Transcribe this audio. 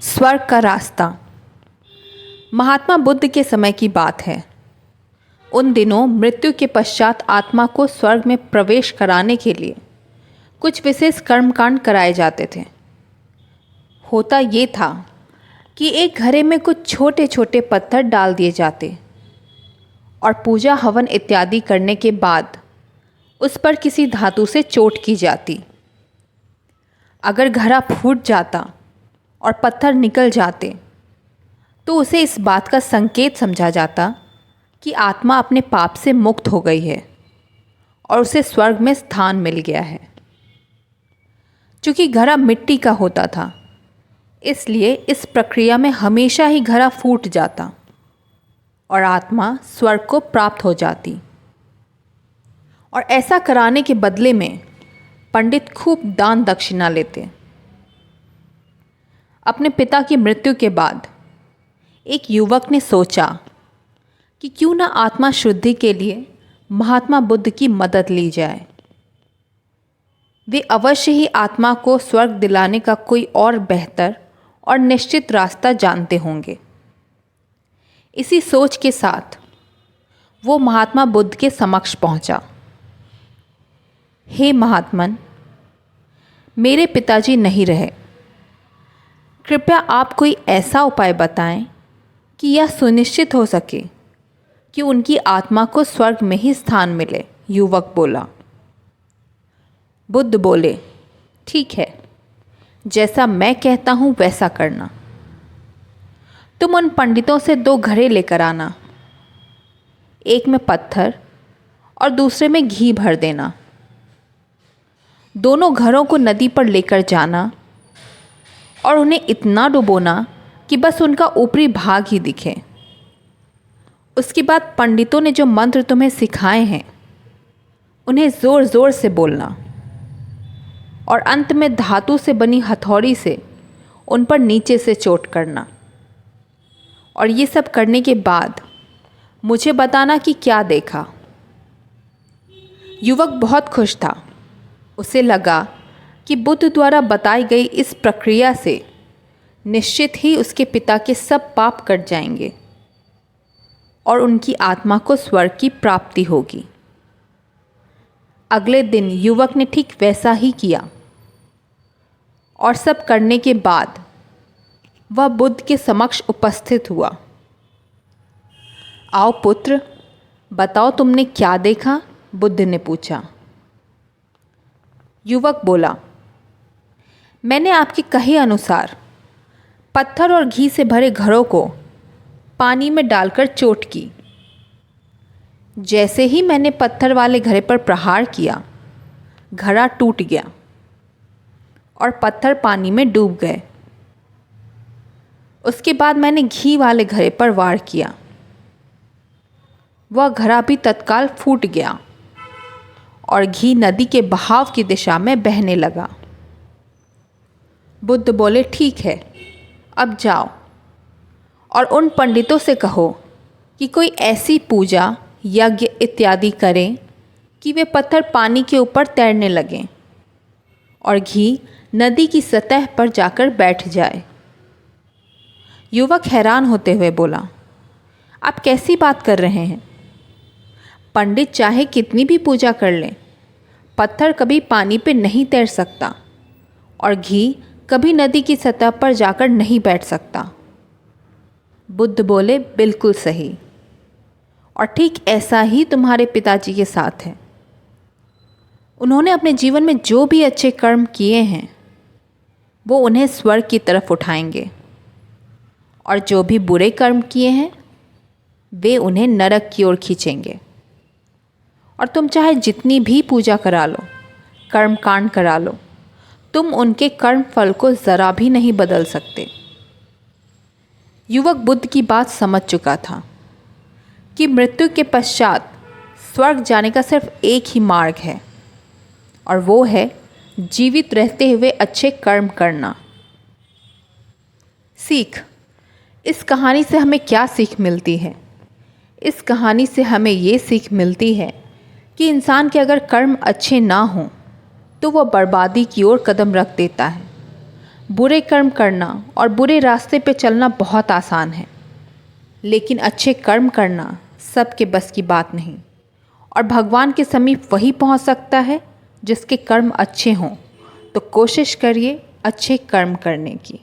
स्वर्ग का रास्ता। महात्मा बुद्ध के समय की बात है। उन दिनों मृत्यु के पश्चात आत्मा को स्वर्ग में प्रवेश कराने के लिए कुछ विशेष कर्मकांड कराए जाते थे। होता ये था कि एक घड़े में कुछ छोटे छोटे पत्थर डाल दिए जाते और पूजा हवन इत्यादि करने के बाद उस पर किसी धातु से चोट की जाती। अगर घड़ा फूट जाता और पत्थर निकल जाते तो उसे इस बात का संकेत समझा जाता कि आत्मा अपने पाप से मुक्त हो गई है और उसे स्वर्ग में स्थान मिल गया है। चूँकि घड़ा मिट्टी का होता था, इसलिए इस प्रक्रिया में हमेशा ही घड़ा फूट जाता और आत्मा स्वर्ग को प्राप्त हो जाती। और ऐसा कराने के बदले में पंडित खूब दान दक्षिणा लेते। अपने पिता की मृत्यु के बाद एक युवक ने सोचा कि क्यों ना आत्मा शुद्धि के लिए महात्मा बुद्ध की मदद ली जाए। वे अवश्य ही आत्मा को स्वर्ग दिलाने का कोई और बेहतर और निश्चित रास्ता जानते होंगे। इसी सोच के साथ वो महात्मा बुद्ध के समक्ष पहुंचा। हे महात्मन, मेरे पिताजी नहीं रहे। कृपया आप कोई ऐसा उपाय बताएं कि यह सुनिश्चित हो सके कि उनकी आत्मा को स्वर्ग में ही स्थान मिले। युवक बोला। बुद्ध बोले, ठीक है, जैसा मैं कहता हूँ वैसा करना। तुम उन पंडितों से 2 घड़े लेकर आना, एक में पत्थर और दूसरे में घी भर देना। दोनों घड़ों को नदी पर लेकर जाना और उन्हें इतना डुबोना कि बस उनका ऊपरी भाग ही दिखे। उसके बाद पंडितों ने जो मंत्र तुम्हें सिखाए हैं उन्हें ज़ोर ज़ोर से बोलना और अंत में धातु से बनी हथौड़ी से उन पर नीचे से चोट करना। और ये सब करने के बाद मुझे बताना कि क्या देखा। युवक बहुत खुश था। उसे लगा कि बुद्ध द्वारा बताई गई इस प्रक्रिया से निश्चित ही उसके पिता के सब पाप कट जाएंगे और उनकी आत्मा को स्वर्ग की प्राप्ति होगी। अगले दिन युवक ने ठीक वैसा ही किया और सब करने के बाद वह बुद्ध के समक्ष उपस्थित हुआ। आओ पुत्र, बताओ तुमने क्या देखा? बुद्ध ने पूछा। युवक बोला, मैंने आपके कहे अनुसार पत्थर और घी से भरे घड़ों को पानी में डालकर चोट की। जैसे ही मैंने पत्थर वाले घड़े पर प्रहार किया, घड़ा टूट गया और पत्थर पानी में डूब गए। उसके बाद मैंने घी वाले घड़े पर वार किया। वह घड़ा भी तत्काल फूट गया और घी नदी के बहाव की दिशा में बहने लगा। बुद्ध बोले, ठीक है, अब जाओ और उन पंडितों से कहो कि कोई ऐसी पूजा, यज्ञ इत्यादि करें कि वे पत्थर पानी के ऊपर तैरने लगें और घी नदी की सतह पर जाकर बैठ जाए। युवक हैरान होते हुए बोला, आप कैसी बात कर रहे हैं? पंडित चाहे कितनी भी पूजा कर लें, पत्थर कभी पानी पे नहीं तैर सकता और घी कभी नदी की सतह पर जाकर नहीं बैठ सकता। बुद्ध बोले, बिल्कुल सही, और ठीक ऐसा ही तुम्हारे पिताजी के साथ है। उन्होंने अपने जीवन में जो भी अच्छे कर्म किए हैं वो उन्हें स्वर्ग की तरफ उठाएंगे और जो भी बुरे कर्म किए हैं वे उन्हें नरक की ओर खींचेंगे। और तुम चाहे जितनी भी पूजा करा लो, कर्म कांड करा लो, तुम उनके कर्म फल को ज़रा भी नहीं बदल सकते। युवक बुद्ध की बात समझ चुका था कि मृत्यु के पश्चात स्वर्ग जाने का सिर्फ एक ही मार्ग है और वो है जीवित रहते हुए अच्छे कर्म करना। सीख। इस कहानी से हमें क्या सीख मिलती है? इस कहानी से हमें ये सीख मिलती है कि इंसान के अगर कर्म अच्छे ना हों तो वह बर्बादी की ओर कदम रख देता है। बुरे कर्म करना और बुरे रास्ते पे चलना बहुत आसान है, लेकिन अच्छे कर्म करना सबके बस की बात नहीं। और भगवान के समीप वही पहुंच सकता है जिसके कर्म अच्छे हों। तो कोशिश करिए अच्छे कर्म करने की।